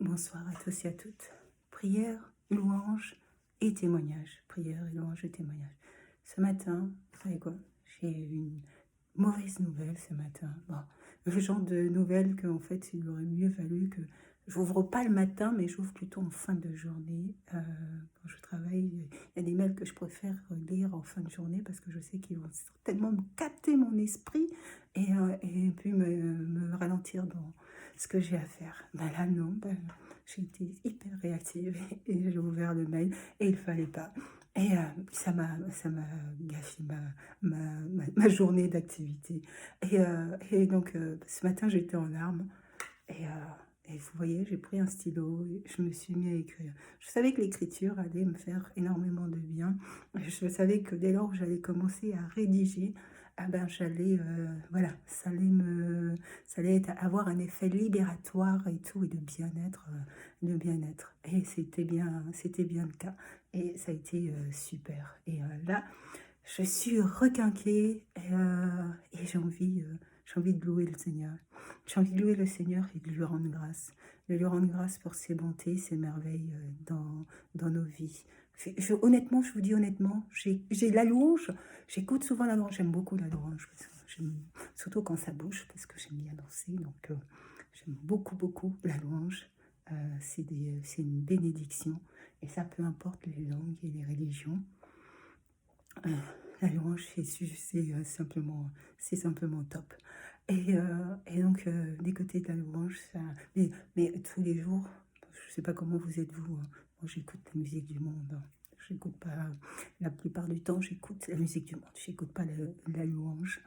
Bonsoir à tous et à toutes. Prière, louange et témoignage. Prière, louange et témoignage. Ce matin, vous savez quoi? J'ai une mauvaise nouvelle ce matin. Bon, le genre de nouvelle qu'en fait, il aurait mieux valu que j'ouvre pas le matin, mais j'ouvre plutôt en fin de journée. Quand je travaille, il y a des mails que je préfère lire en fin de journée parce que je sais qu'ils vont certainement me capter mon esprit et puis me ralentir dans ce que j'ai à faire. Ben là, non, j'ai été hyper réactive et j'ai ouvert le mail et il fallait pas. Et ça m'a gâché ma journée d'activité. Et donc, ce matin, j'étais en larmes. Et, et vous voyez, j'ai pris un stylo et je me suis mis à écrire. Je savais que l'écriture allait me faire énormément de bien. Je savais que dès lors où j'allais commencer à rédiger, ah ben j'allais, voilà, ça allait avoir un effet libératoire et tout, et de bien-être, de bien-être. Et c'était bien le cas. Et ça a été super. Et là, je suis requinquée et j'ai envie de louer le Seigneur. J'ai envie de louer le Seigneur et de lui rendre grâce. De lui rendre grâce pour ses bontés, ses merveilles dans nos vies. Honnêtement, je vous dis honnêtement, j'ai la louange. J'écoute souvent la louange. J'aime beaucoup la louange. Surtout quand ça bouge, parce que j'aime bien danser. Donc, j'aime beaucoup, beaucoup la louange. C'est une bénédiction. Et ça, peu importe les langues et les religions. La louange, c'est simplement top. Et donc, des côtés de la louange, mais tous les jours, je ne sais pas comment vous êtes vous, hein. Moi, j'écoute la musique du monde, hein. J'écoute pas, la plupart du temps, j'écoute la musique du monde. J'écoute pas la louange.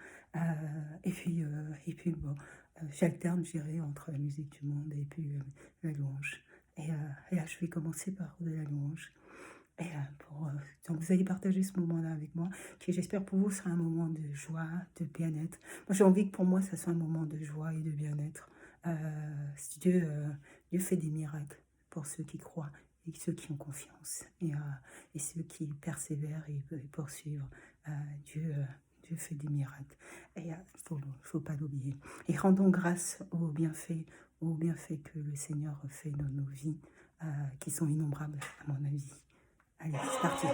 Et puis bon, j'alterne, je dirais, entre la musique du monde et puis la louange. Et là, je vais commencer par de la louange. Et donc vous allez partager ce moment-là avec moi, qui j'espère pour vous sera un moment de joie, de bien-être. Moi j'ai envie que pour moi ça soit un moment de joie et de bien-être. Dieu fait des miracles pour ceux qui croient et ceux qui ont confiance. Et ceux qui persévèrent et poursuivent. Dieu fait des miracles. Et il faut pas l'oublier. Et rendons grâce aux bienfaits que le Seigneur fait dans nos vies, qui sont innombrables à mon avis. Allez, c'est parti.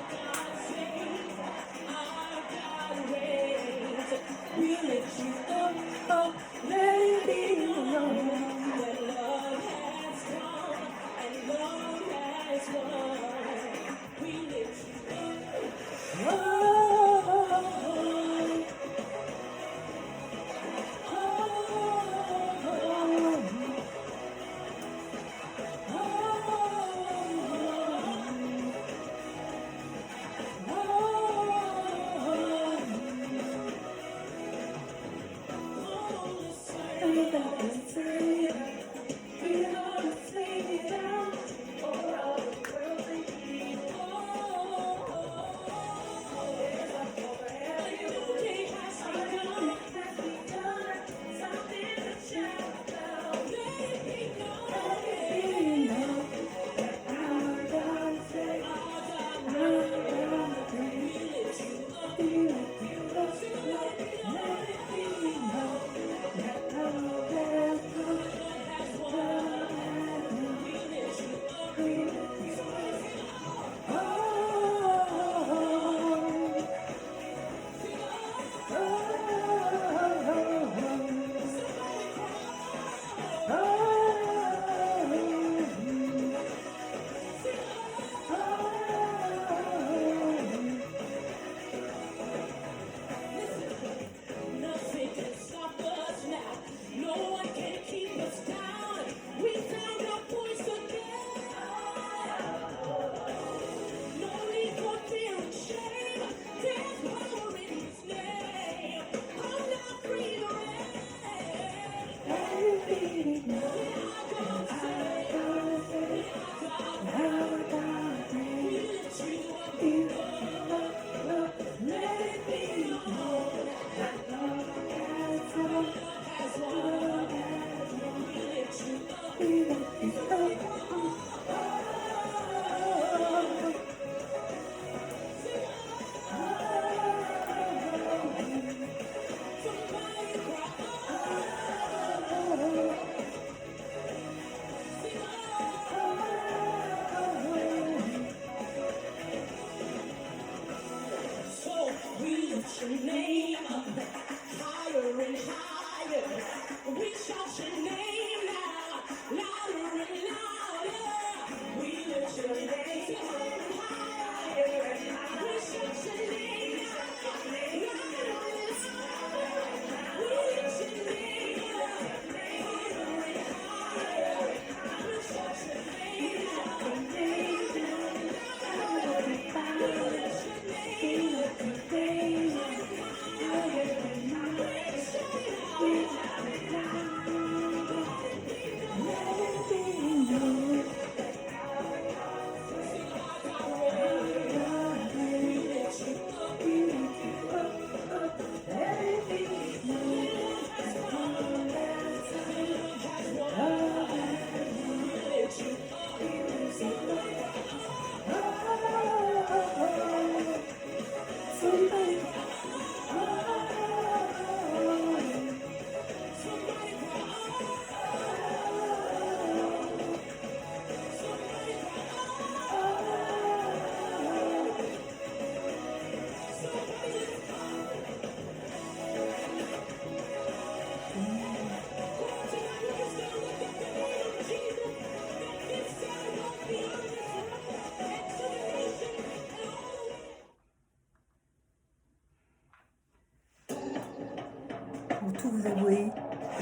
tout vous avouer,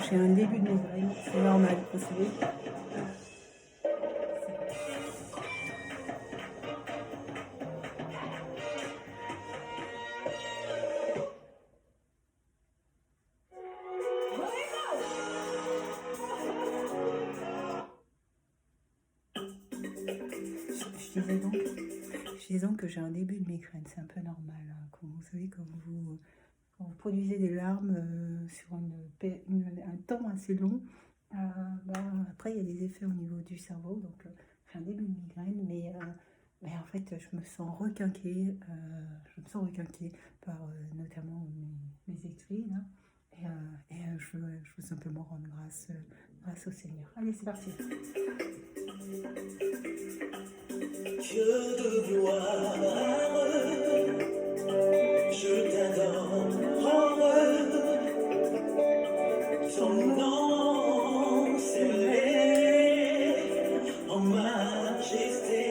j'ai un début de migraine, c'est normal, vous savez. Je disais donc que j'ai un début de migraine, c'est un peu normal. Hein, quand vous savez, quand vous produisez des larmes sur un temps assez long, après il y a des effets au niveau du cerveau, donc j'ai un début de migraine, mais en fait je me sens requinquée, par notamment mes écrits, là, et je veux simplement rendre grâce au Seigneur. Allez, c'est parti. Dieu de gloire, je t'adore, ton nom s'élève en majesté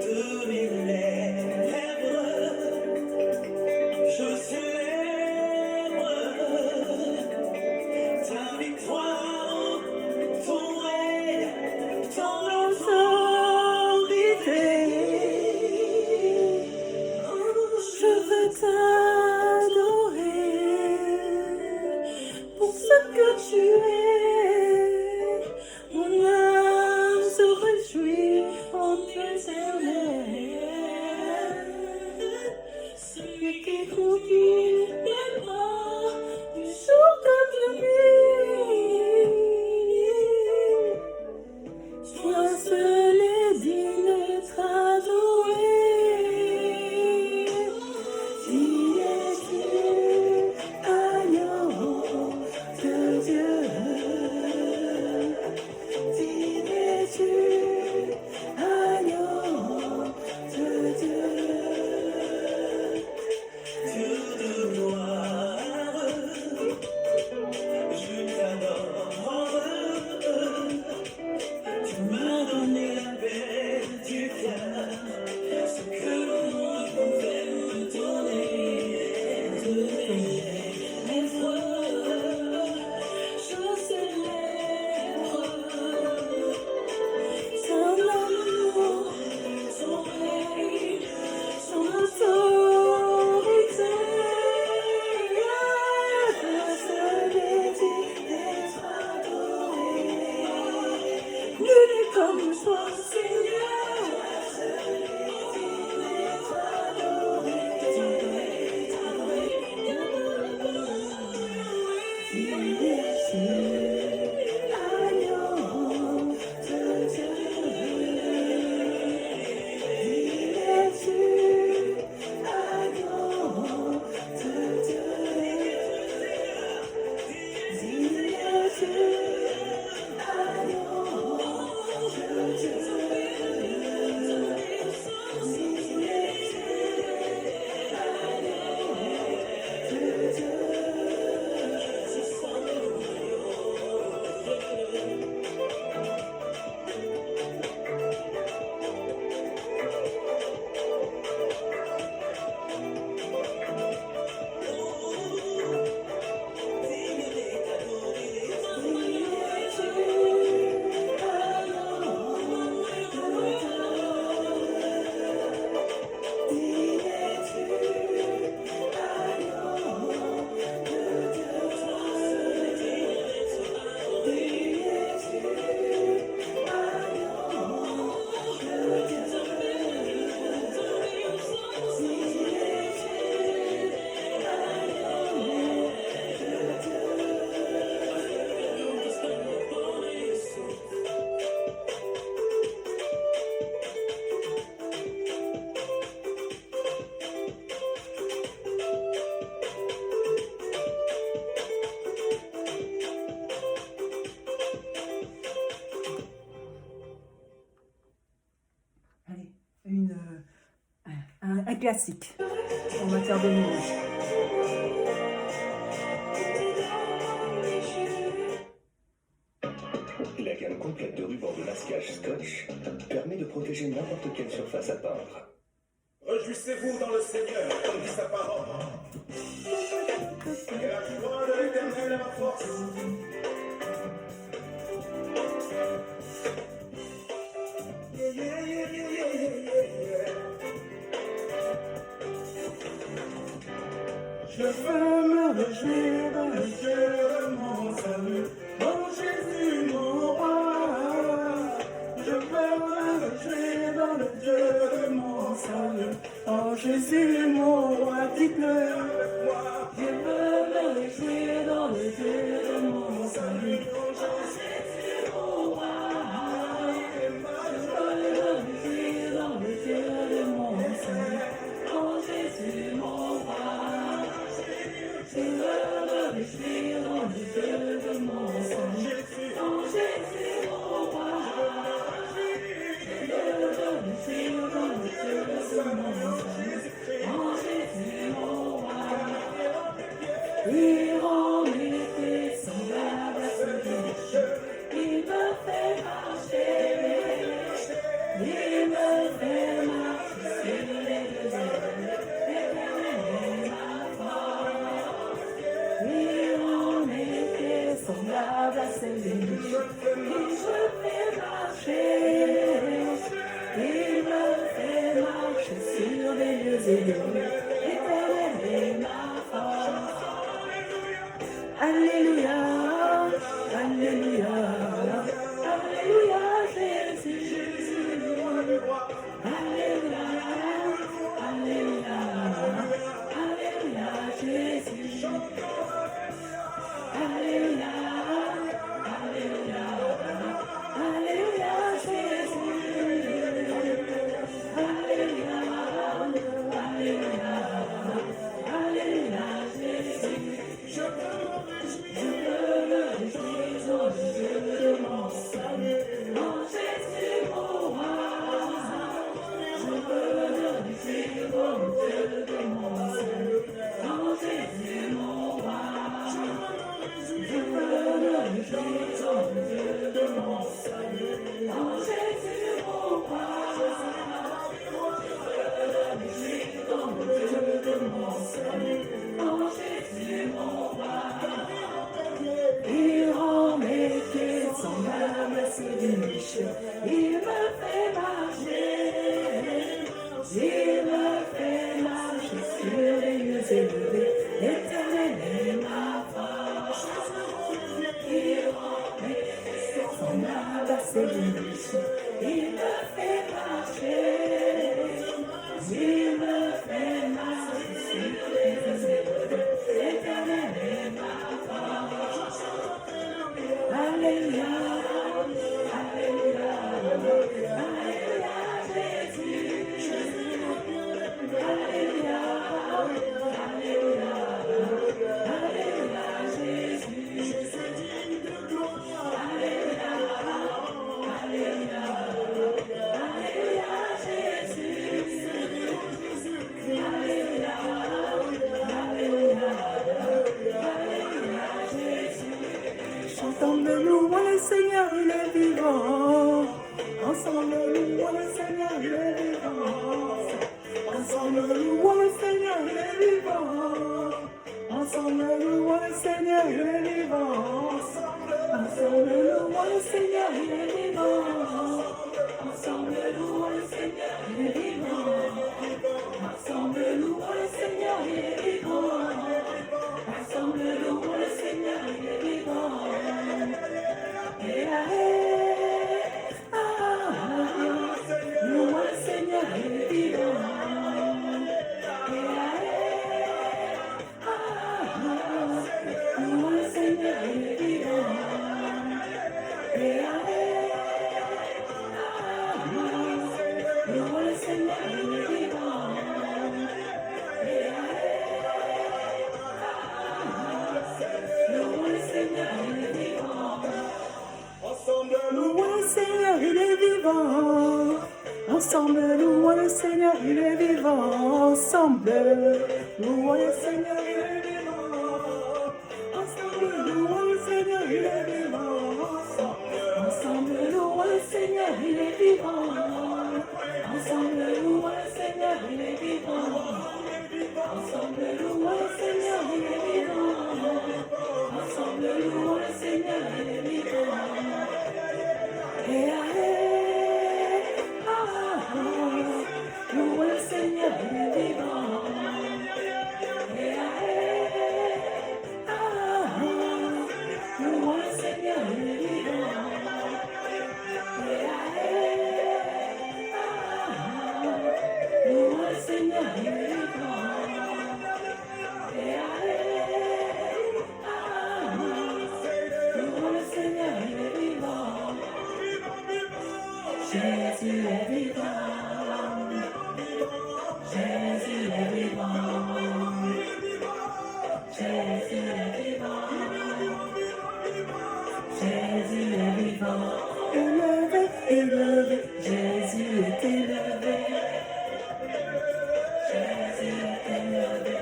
de mes lèvres, je célèbre ta victoire, ton règne, ton autorité. Je veux t'adorer pour ce que tu es. Mon âme se réjouit en l'éternel. Celui qui conduit mes pas du jour comme de nuit. Toi seul est digne d'être adoré. Digne es-tu, agneau de Dieu. Digne es-tu, agneau de Dieu. Dieu de gloire, je t'adore. Tu m'as donné la paix du cœur, ce que le monde pouvait me donner. De mes lèvres, je célèbre ton amour, ton règne, ton autorité. Toi seul est digne d'être adoré. Nul n'est comme toi, Seigneur. Toi seul est digne d'être adoré. Digne es-tu, agneau de Dieu. Digne es-tu, agneau de Dieu. Digne es-tu, agneau de Dieu. Allez, un classique en matière de louange. La gamme complète de rubans de masquage Scotch permet de protéger n'importe quelle surface à peindre. Réjouissez-vous dans le Seigneur, comme dit sa parole. Et la joie de l'éternel est ma force. Yeah, yeah, yeah, yeah, yeah, yeah, yeah. Je veux me réjouir dans le Dieu de mon salut, oh Jésus mon roi. Je veux me réjouir dans le Dieu de mon salut, oh Jésus mon roi, dites-le avec moi. Je veux me réjouir dans le Dieu de mon salut, oh Jésus mon roi. Je veux me réjouir dans le Dieu de mon salut, oh Jésus mon roi. Je veux me réjouir dans le Dieu de mon salut, oh Jésus mon roi. Je veux me réjouir dans le Dieu de mon salut, oh Jésus mon roi. Il rend mes pieds semblables à ceux du rocher, il me fait marcher, il me fait marcher sur les deux ailes, l'éternel est ma force. Il rend mes pieds semblables à ceux du rocher, il me fait marcher, il me fait marcher sur les lieux élevés, l'éternel est ma force. Alléluia, Alléluia, Alléluia, Jésus, Alléluia, Alléluia, Alléluia, Jésus, Alléluia, Alléluia, Alléluia, Jésus, Alléluia, Alléluia, Alléluia, Jésus. Je veux me réjouir dans le Dieu de mon salut, oh Jésus mon roi. Je veux me réjouir dans le Dieu de mon salut, oh Jésus mon roi. Je veux me réjouir dans le Dieu de mon salut, oh Jésus mon roi. Je veux me réjouir dans le Dieu de mon salut, oh Jésus mon roi. Il rend mes pieds semblables à ceux du Michel, il me fait marcher, il me fait marcher sur les lieux élevés, l'éternel est ma force. Il rend mes pieds semblables à ceux du Michel, il me fait marcher, il me fait marcher sur les lieux élevés, l'éternel est ma force. Alléluia, Alléluia, Alléluia, Jésus, Alléluia, Alléluia, Alléluia, Jésus, Alléluia, Alléluia, Alléluia, Jésus, Alléluia, Alléluia, Alléluia, Jésus. Ensemble louons le Seigneur, il est vivant. Ensemble louons le Seigneur, il est vivant. Ensemble louons le Seigneur, il est vivant. Ensemble louons le Seigneur, il est vivant. Ensemble louons le Seigneur, il est vivant. Ensemble louons le Seigneur, il est vivant. Ensemble louons le Seigneur, il est vivant. Ensemble louons le Seigneur, il est vivant. Louons le Seigneur, il est vivant. Louons le Seigneur, il est vivant. Louons le Seigneur, il est vivant. Louons le Seigneur, il est vivant. Ensemble, louons le Seigneur, il est vivant. Ensemble, louons le Seigneur, il est vivant. Ensemble, louons le Seigneur, il est vivant. Ensemble, louons le Seigneur, il est vivant. Ensemble, louons le Seigneur, il est vivant. Ensemble, louons le Seigneur, il est vivant. Ensemble, louons le Seigneur, il est vivant. louons le Seigneur, il est vivant. Louons le Seigneur, il est vivant. Louons le Seigneur, il est vivant. Louons le Seigneur, il est vivant. Louons le Seigneur, il est vivant. Jésus est vivant. Jésus est vivant. Jésus est vivant. Jésus est vivant. Élevé, élevé. Jésus est élevé. Jésus est élevé.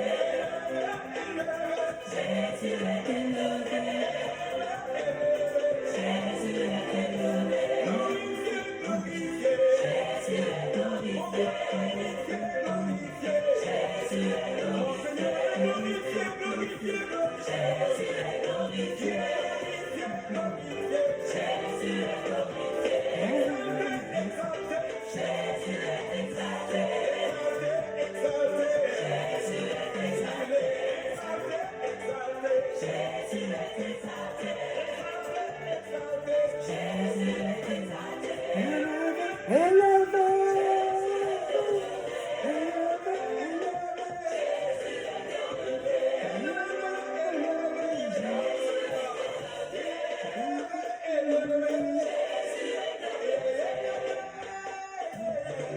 Jésus est élevé. Jésus est élevé. Jésus est glorifié. Jésus est glorifié. Jésus est glorifié. Jésus est glorifié. Jésus est exalté. Jésus est exalté. Jésus est exalté. Jésus est exalté. Élevé.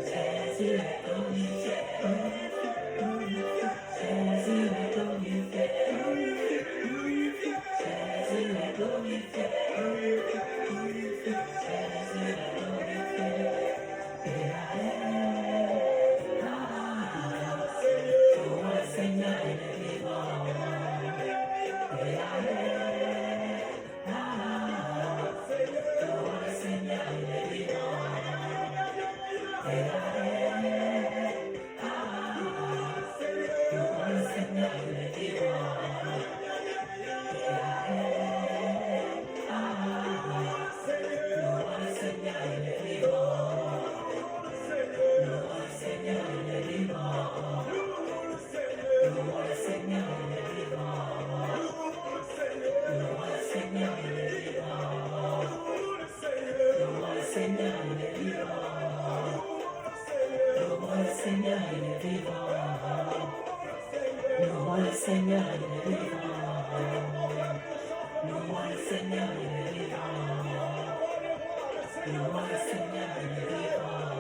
Jésus est glorifié. Jésus est glorifié. Jésus est glorifié. Jésus est glorifié. Louons le Seigneur, il est vivant. Louons le Seigneur, il est vivant. Louons le Seigneur, il est vivant. Louons le Seigneur, il est vivant. Louons le Seigneur, il est vivant. Louons le Seigneur, il est vivant. Louons le Seigneur, il est vivant. Louons le Seigneur, il est vivant. Louons le Seigneur, il est vivant. Louons le Seigneur, il est vivant. Louons le Seigneur, il est vivant. Louons le Seigneur, il est vivant.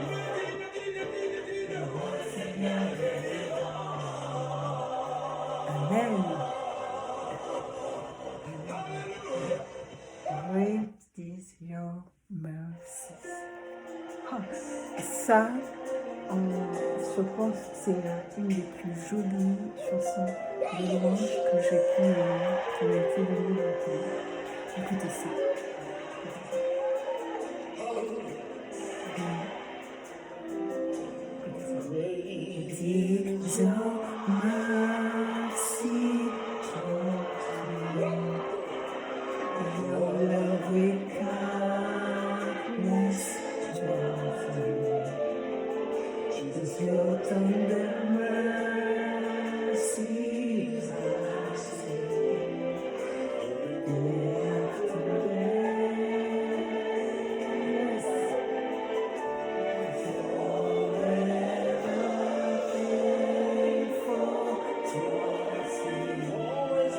Louons le Seigneur, il est vivant. Amen. Great is your mercy. Ah, ça, je pense que c'est une des plus jolies chansons de louange que j'ai pu qui m'a été donnée d'entendre. Écoutez ça. Great is your mercy toward me. Your loving kindness towards me. Jesus, your tender mercies I see. Day after day. Yes. Forever faithful towards me. Always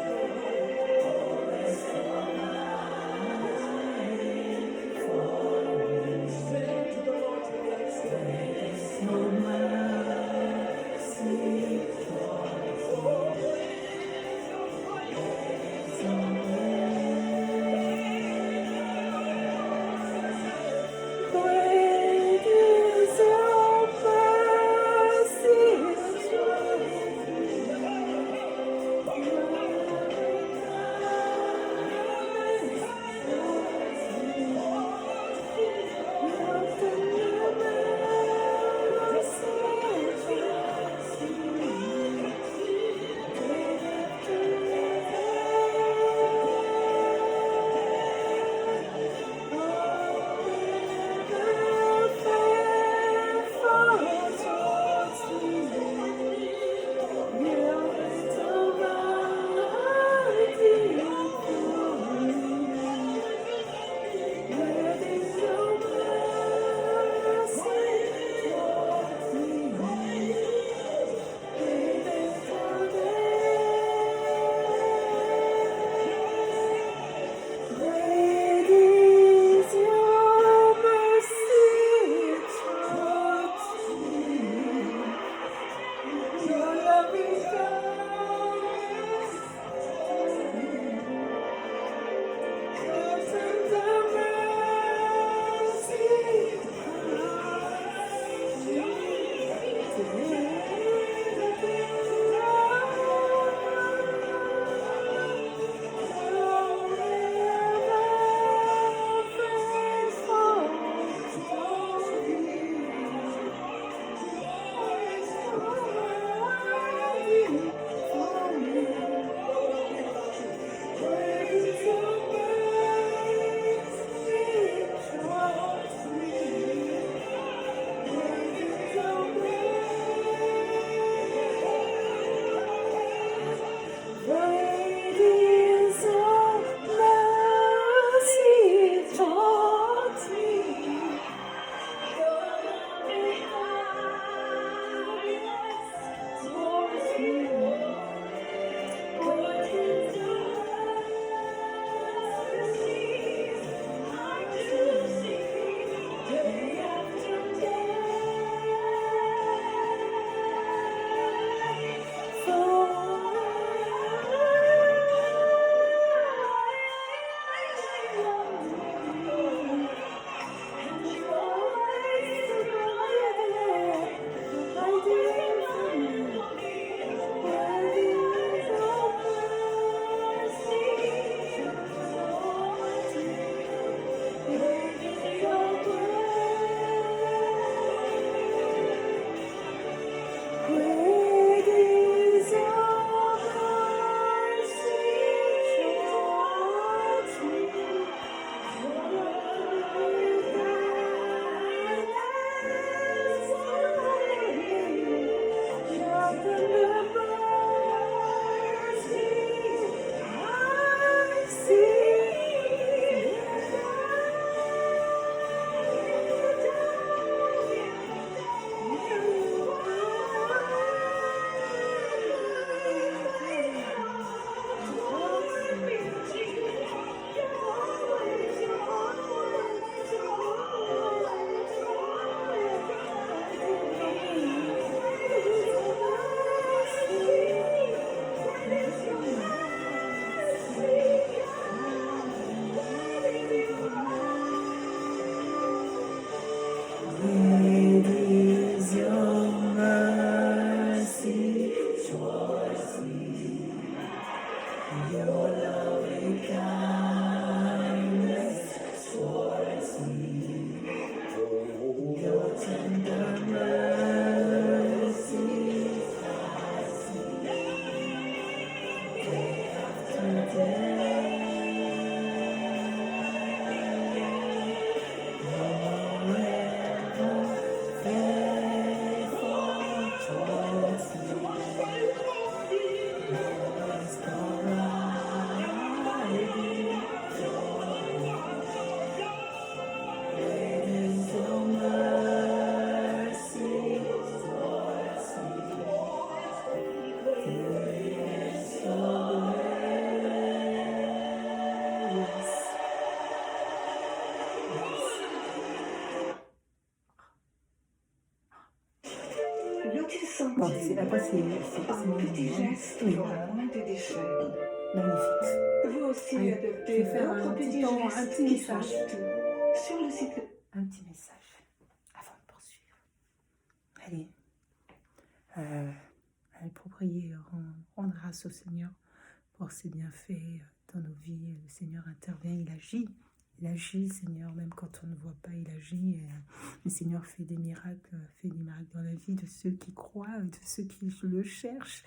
providing for me. Say to the Lord, great is your mercy. Peux-tu Bon, sentir après, c'est un mon petit nom, hein. geste Mais pour la moindre des chaînes? magnifique. Vous aussi Allez, je adoptez vais faire d'autres un petit petits temps, un gestes petit qui message. changent tout sur le site. Un petit message avant de poursuivre. Allez, allez pour prier, rendre grâce au Seigneur pour ses bienfaits dans nos vies. Le Seigneur intervient, il agit. Il agit, Seigneur, même quand on ne voit pas, il agit. Et, le Seigneur fait des miracles dans la vie de ceux qui croient, de ceux qui le cherchent,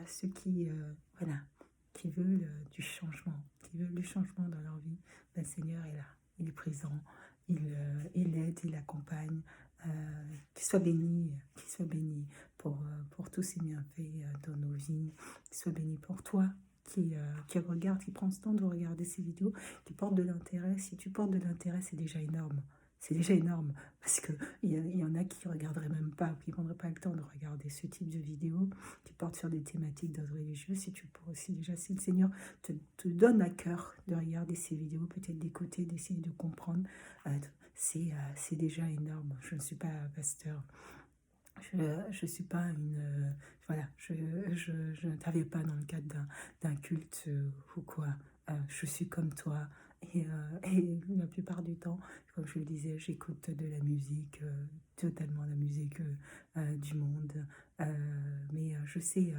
ceux qui, voilà, qui veulent du changement, dans leur vie. Le Seigneur est là, il est présent, il aide, il accompagne. Qu'il soit béni pour tous ces bienfaits dans nos vies. Qu'il soit béni pour toi qui regarde, qui prend ce temps de regarder ces vidéos, qui porte de l'intérêt. Si tu portes de l'intérêt, c'est déjà énorme. C'est déjà énorme parce qu'il y en a qui ne regarderaient même pas, qui ne prendraient pas le temps de regarder ce type de vidéos qui portent sur des thématiques d'ordre religieux. Si le Seigneur te donne à cœur de regarder ces vidéos, peut-être d'écouter, d'essayer de comprendre, c'est déjà énorme. Je ne suis pas pasteur. Je ne suis pas une... voilà, je n'interviens pas dans le cadre d'un culte ou quoi. Je suis comme toi. Et la plupart du temps, comme je le disais, j'écoute de la musique, totalement la musique du monde. Mais je sais,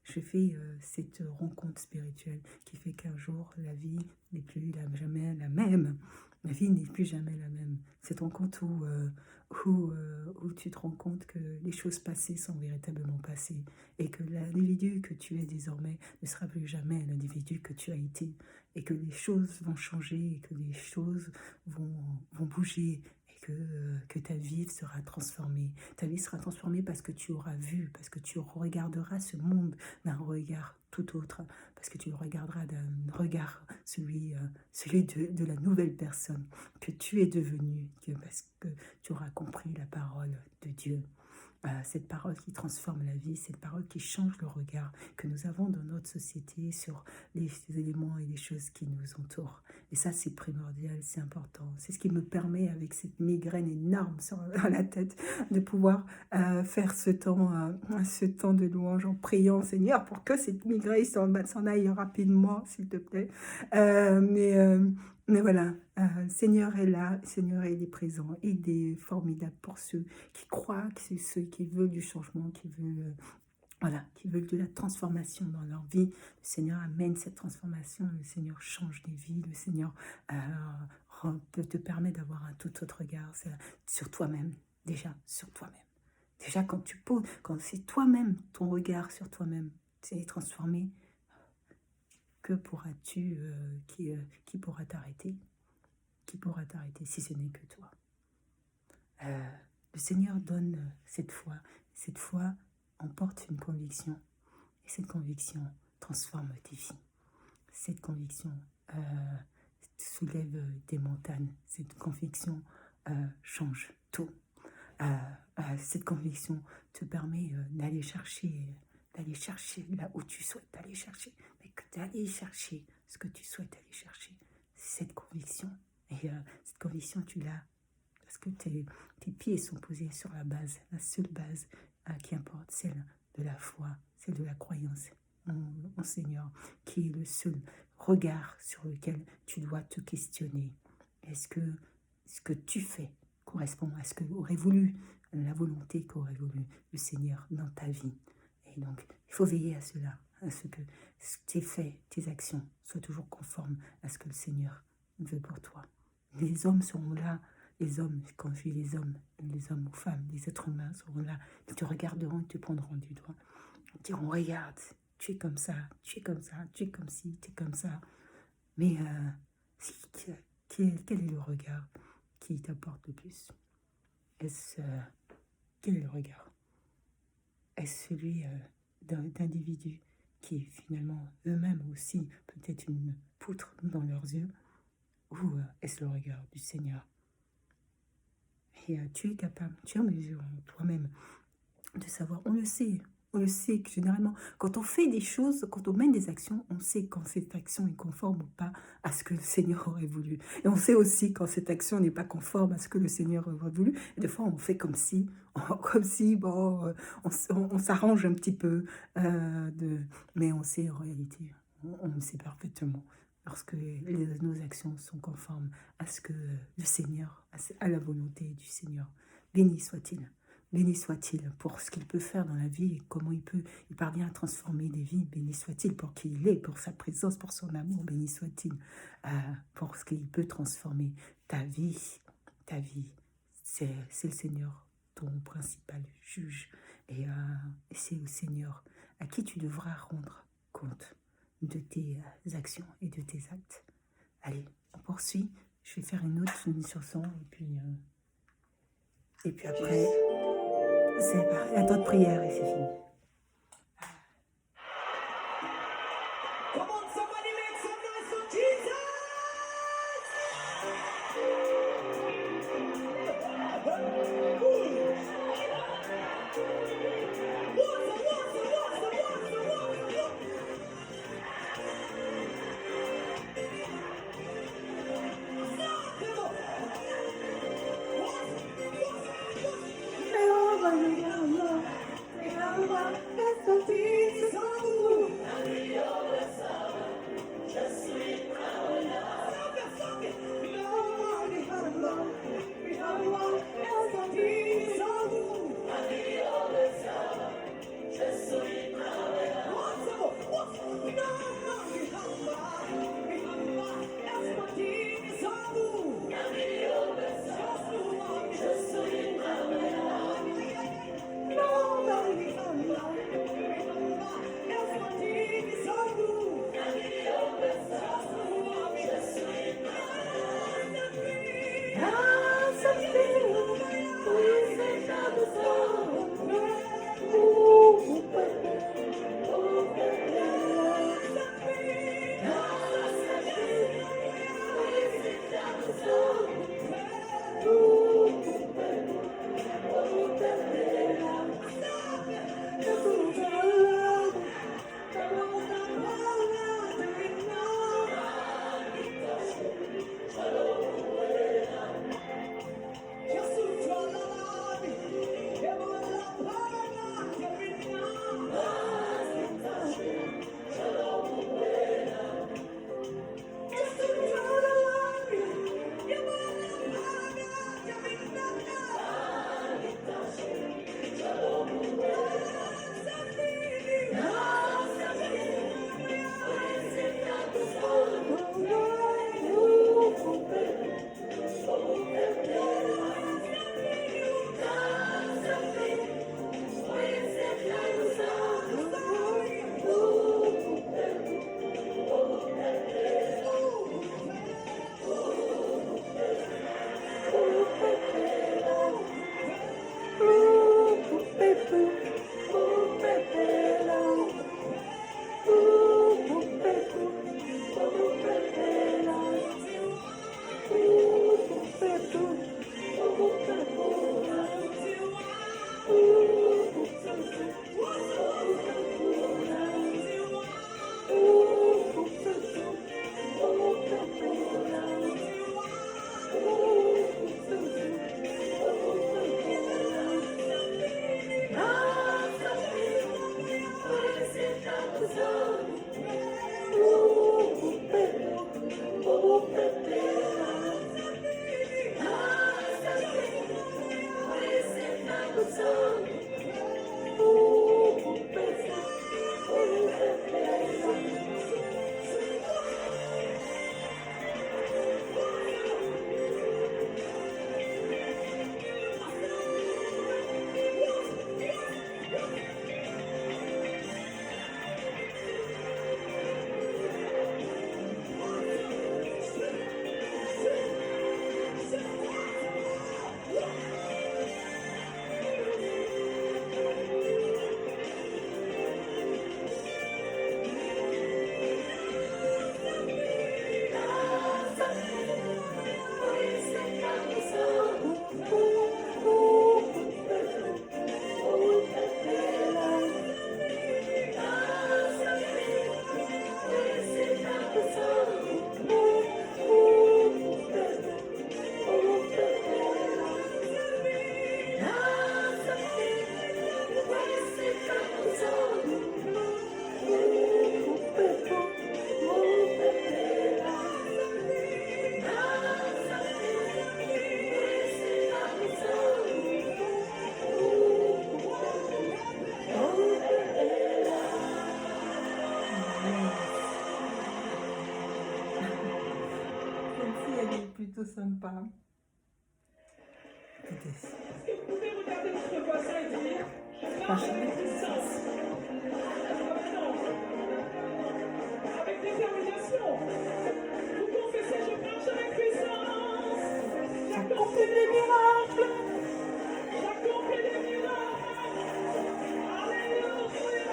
je fais cette rencontre spirituelle qui fait qu'un jour, la vie n'est plus jamais la même. La vie n'est plus jamais la même. Cette rencontre où tu te rends compte que les choses passées sont véritablement passées et que l'individu que tu es désormais ne sera plus jamais l'individu que tu as été et que les choses vont changer et que les choses vont bouger et que ta vie sera transformée. Ta vie sera transformée parce que tu auras vu, parce que tu regarderas ce monde d'un regard tout autre, parce que tu le regarderas d'un regard, celui de la nouvelle personne que tu es devenue, parce que tu auras compris la parole de Dieu. Cette parole qui transforme la vie, cette parole qui change le regard que nous avons dans notre société sur les éléments et les choses qui nous entourent. Et ça, c'est primordial, c'est important. C'est ce qui me permet, avec cette migraine énorme sur la tête, de pouvoir faire ce temps de louange en priant, Seigneur, pour que cette migraine s'en aille rapidement, s'il te plaît. Mais voilà, Seigneur est là, Seigneur il est présent, il est formidable pour ceux qui croient, ceux qui veulent du changement, qui veulent de la transformation dans leur vie. Le Seigneur amène cette transformation, le Seigneur change des vies, le Seigneur peut te permettre d'avoir un tout autre regard sur toi-même, déjà sur toi-même. Déjà quand c'est toi-même, ton regard sur toi-même, c'est transformé. Que pourras-tu, qui pourra t'arrêter? Qui pourra t'arrêter si ce n'est que toi? Le Seigneur donne cette foi. Cette foi emporte une conviction. Et cette conviction transforme tes vies. Cette conviction soulève des montagnes. Cette conviction change tout. Cette conviction te permet d'aller chercher là où tu souhaites aller chercher, mais que d'aller chercher ce que tu souhaites aller chercher. C'est cette conviction. Et cette conviction, tu l'as parce que tes pieds sont posés sur la seule base qui importe, celle de la foi, celle de la croyance en Seigneur, qui est le seul regard sur lequel tu dois te questionner. Est-ce que ce que tu fais correspond à ce qu'aurait voulu, la volonté qu'aurait voulu le Seigneur dans ta vie? Et donc, il faut veiller à cela, à ce que tes faits, tes actions soient toujours conformes à ce que le Seigneur veut pour toi. Les hommes seront là, les hommes, quand je dis les hommes ou femmes, les êtres humains seront là, ils te regarderont, ils te prendront du doigt, ils diront, regarde, tu es comme ça, tu es comme ça, tu es comme ci, tu es comme ça. Mais quel est le regard qui t'apporte le plus? Quel est le regard? Est-ce celui d'individus qui finalement eux-mêmes aussi peut-être une poutre dans leurs yeux, ou est-ce le regard du Seigneur? Et tu es capable, tu es en mesure toi-même de savoir, on le sait, on le sait que généralement, quand on fait des choses, quand on mène des actions, on sait quand cette action est conforme ou pas à ce que le Seigneur aurait voulu. Et on sait aussi quand cette action n'est pas conforme à ce que le Seigneur aurait voulu. Et des fois, on fait comme si, bon, on s'arrange un petit peu, mais on sait en réalité, on sait parfaitement lorsque nos actions sont conformes à ce que le Seigneur, à la volonté du Seigneur. Béni soit-il. Béni soit-il pour ce qu'il peut faire dans la vie et comment il parvient à transformer des vies. Béni soit-il pour qui il est, pour sa présence, pour son amour. Béni soit-il pour ce qu'il peut transformer ta vie. Ta vie, c'est le Seigneur, ton principal juge. Et c'est au Seigneur à qui tu devras rendre compte de tes actions et de tes actes. Allez, on poursuit. Je vais faire une autre chanson et puis après... C'est parti, un temps de prière et c'est fini. Come on, somebody make some noise for Jesus! trop sympa. Écoutez. Vous pouvez regarder votre voisin et dire, je marche avec puissance. Avec détermination. Vous confessez, je marche avec puissance. J'accomplis des miracles. J'accomplis des miracles. Alléluia.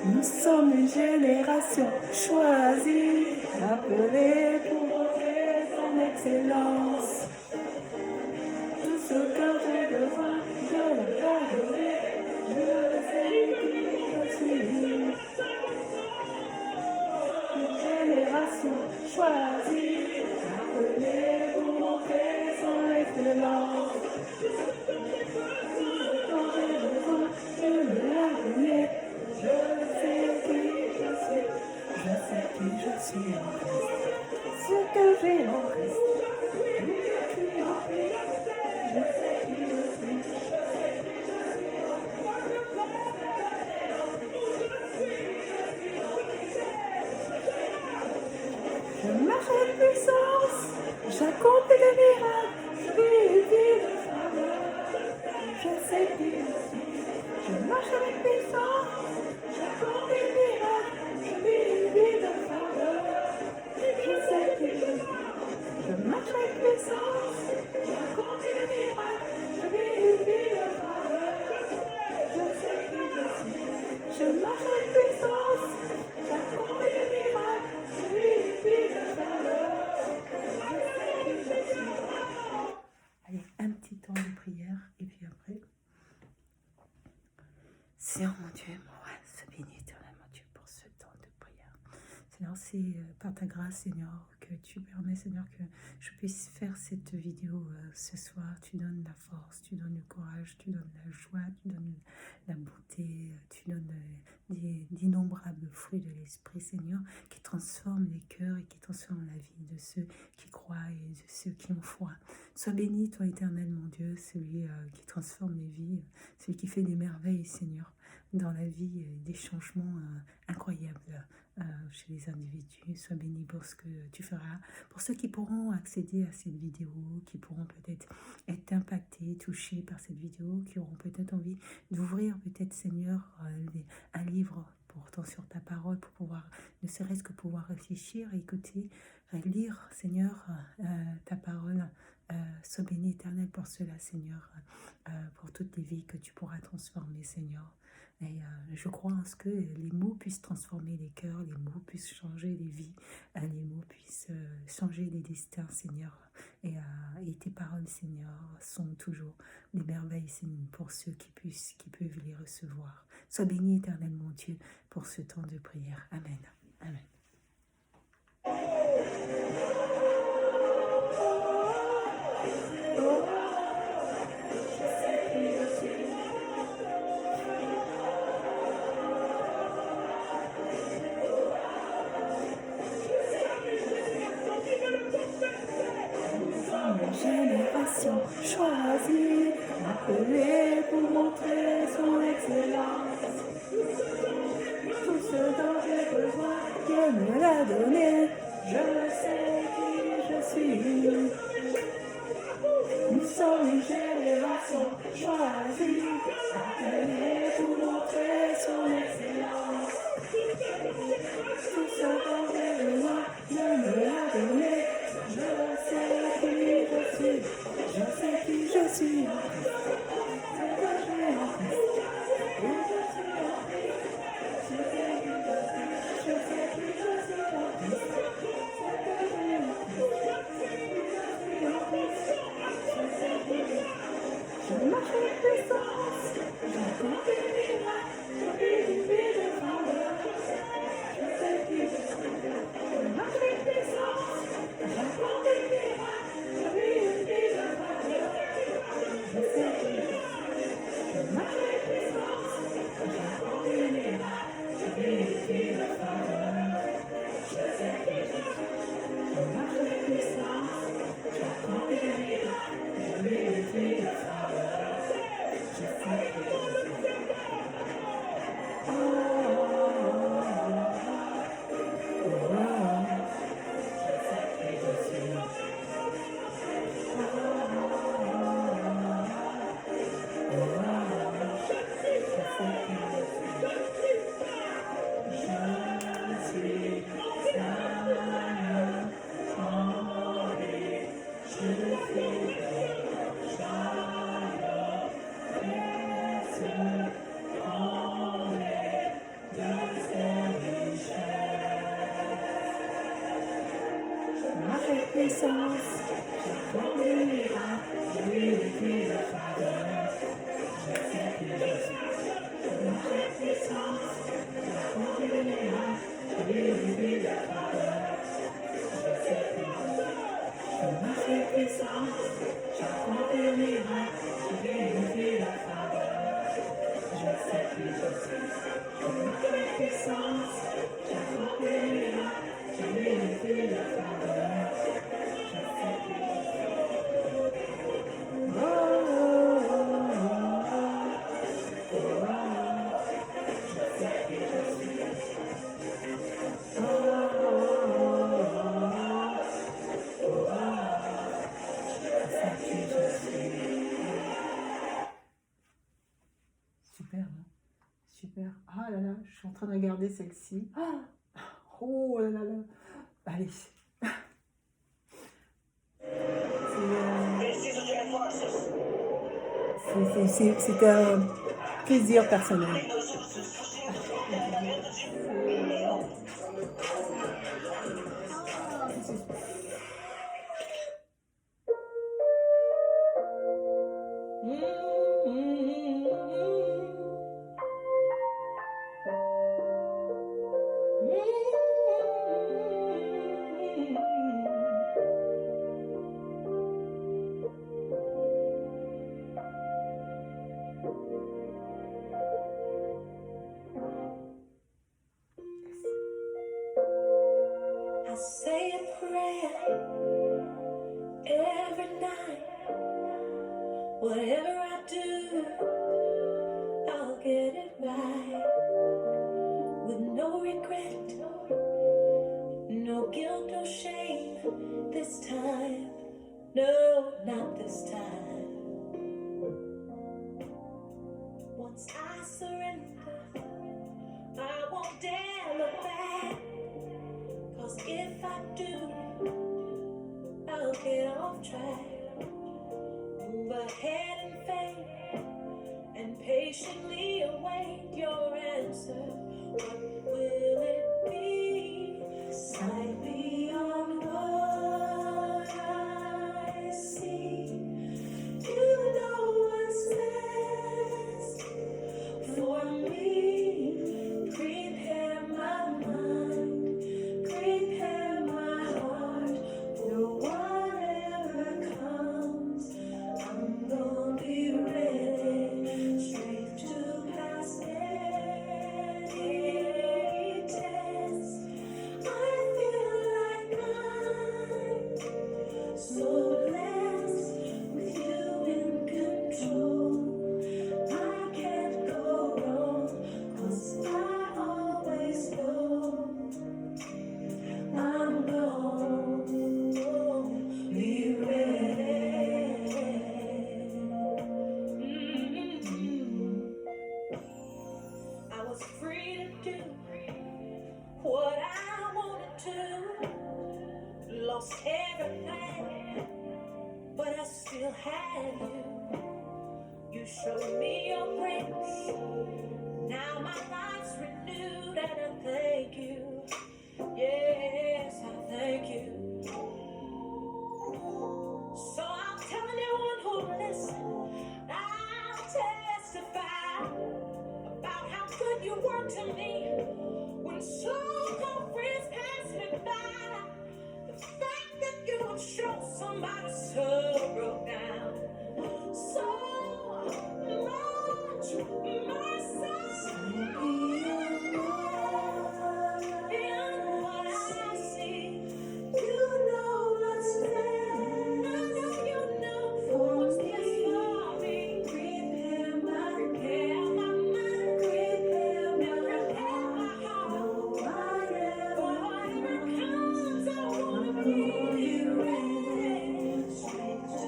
Nous sommes une génération choisie, appelée pour entrer en excellence. Tout ce que j'ai besoin, je le donner. Je sais qui je suis. Une génération choisie, appelée pour entrer en excellence. Quand j'ai besoin, je me la donner. Je sais qui je suis, je sais qui je suis en Christ. Ce que j'ai en Christ, je suis en Christ. Je sais qui je suis, je marche avec puissance, j'accomplis des miracles, je vis une vie de faveur. Je sais qui je suis, je marche avec puissance. J'accomplis des miracles, je vis une vie de faveur. Je sais qui je suis, je marche avec puissance. J'accomplis des miracles, je vis une vie de faveur. Je sais qui je suis, je marche avec puissance. J'accomplis des miracles, je vis une vie de faveur. Je sais qui je suis. Allez, un petit temps de prière et puis après. Seigneur mon Dieu, mon roi, sois béni éternellement Dieu pour ce temps de prière. Seigneur, c'est par ta grâce, Seigneur, que tu permets, Seigneur, que je puisse faire cette vidéo ce soir. Tu donnes la force, tu donnes le courage, tu donnes la joie, tu donnes la bonté, tu donnes d'innombrables fruits de l'Esprit, Seigneur, qui transforment les cœurs et qui transforment la vie de ceux qui croient et de ceux qui ont foi. Sois béni, toi éternel, mon Dieu, celui qui transforme les vies, celui qui fait des merveilles, Seigneur, dans la vie, des changements incroyables chez les individus. Sois béni pour ce que tu feras. Pour ceux qui pourront accéder à cette vidéo, qui pourront peut-être être impactés, touchés par cette vidéo, qui auront peut-être envie d'ouvrir peut-être, Seigneur, un livre portant sur ta parole pour pouvoir, ne serait-ce que pouvoir réfléchir, écouter, lire, Seigneur, ta parole. Sois béni éternel pour cela, Seigneur, pour toutes les vies que tu pourras transformer, Seigneur. Et je crois en ce que les mots puissent transformer les cœurs, les mots puissent changer les vies, les mots puissent changer les destins, Seigneur. Et tes paroles, Seigneur, sont toujours des merveilles, Seigneur, pour ceux qui peuvent les recevoir. Sois béni éternel, mon Dieu, pour ce temps de prière. Amen. Amen. Génération choisie, appelée pour montrer son excellence. Tout ce dont j'ai besoin, Dieu me l'a donné. Je sais qui je suis. Nous sommes une génération choisie, appelée pour montrer son excellence. Tout ce dont j'ai besoin, Dieu me l'a donné. Je sais qui je suis, je sais qui je suis. C'est que j'ai en Christ. Oui, je suis en Christ. Je sais qui je suis, je sais qui je suis en Christ. C'est que j'ai en Christ. Je suis en Christ. Je sais qui je suis. Je marche avec puissance. J'accomplis des miracles. Je vis une vie de faveur. Je sais qui je suis. Je marche avec puissance. J'accomplis des miracles. Je vis une vie de faveur. Je sais qui je suis. Je marche avec puissance. J'accomplis des miracles. Je vis une vie de faveur. Je sais qui je suis. Je marche avec puissance. J'accomplis des miracles. Je vis une vie de faveur. Je sais qui je suis. Avec puissance, j'accomplirai, glorifie le Father. Je sais que je suis. Avec puissance, j'accomplirai, glorifie le Father. Je sais que je suis. Avec puissance, j'accomplirai, glorifie le Father. Je sais que je suis. Avec puissance, j'accomplirai, glorifie le Father. Super, hein? Super. Ah là là, je suis en train de regarder celle-ci. Ah, oh là là là. Allez. C'est un plaisir personnel. I say a prayer every night. Whatever I do, I'll get it right. With no regret, no guilt, no shame this time. No, not this time. Once I surrender, I won't dare look back. 'Cause if I do, I'll get off track. Move ahead in faith and patiently await your answer. What will it be? Sight beyond what I see. You know what's best for me. Prepare my mind, prepare my heart for whatever comes. I'm gonna be ready, straight to pass any test. I feel like I'm so blessed with you in control. I can't go wrong, 'cause I always know I'm gonna be ready. I was free to do what I wanted to. Lost everything, but I still had you. You showed me your grace. Now my life's renewed, and I thank you. Yes, I thank you. So I'll tell anyone who'll listen, I'll testify about how good you were to me when so-called friends passed me by. The fact that you would show somebody so broke down, so much mercy. Beyond what I see, you know what's there. I know you know what's there for me. Prepare my mind, prepare my heart. Whatever comes, I wanna be ready. Straight to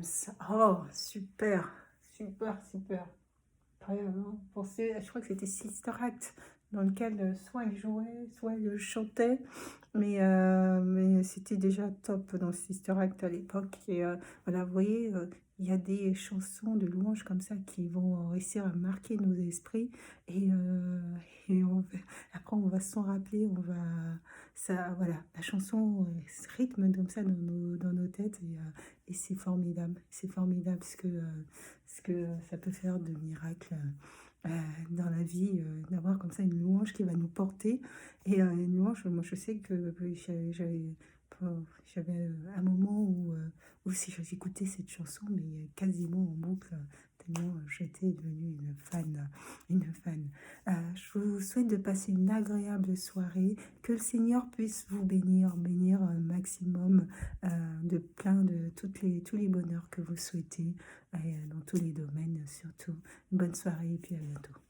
ça. Oh, super, super, super. Incroyable, hein. Je crois que c'était Sister Act, dans lequel soit elle jouait, soit elle chantait, mais c'était déjà top dans Sister Act à l'époque. Et voilà, vous voyez, il y a des chansons de louanges comme ça qui vont réussir à marquer nos esprits, et, après on va s'en rappeler, ça, voilà, la chanson se rythme comme ça dans nos têtes, et c'est formidable ce que ça peut faire de miracles dans la vie, d'avoir comme ça une louange qui va nous porter. Et une louange, moi je sais que j'avais un moment où si j'écoutais cette chanson, mais quasiment en boucle, tellement j'étais devenue une fan. Je vous souhaite de passer une agréable soirée, que le Seigneur puisse vous bénir un maximum de plein de tous les bonheurs que vous souhaitez, dans tous les domaines surtout. Bonne soirée et puis à bientôt.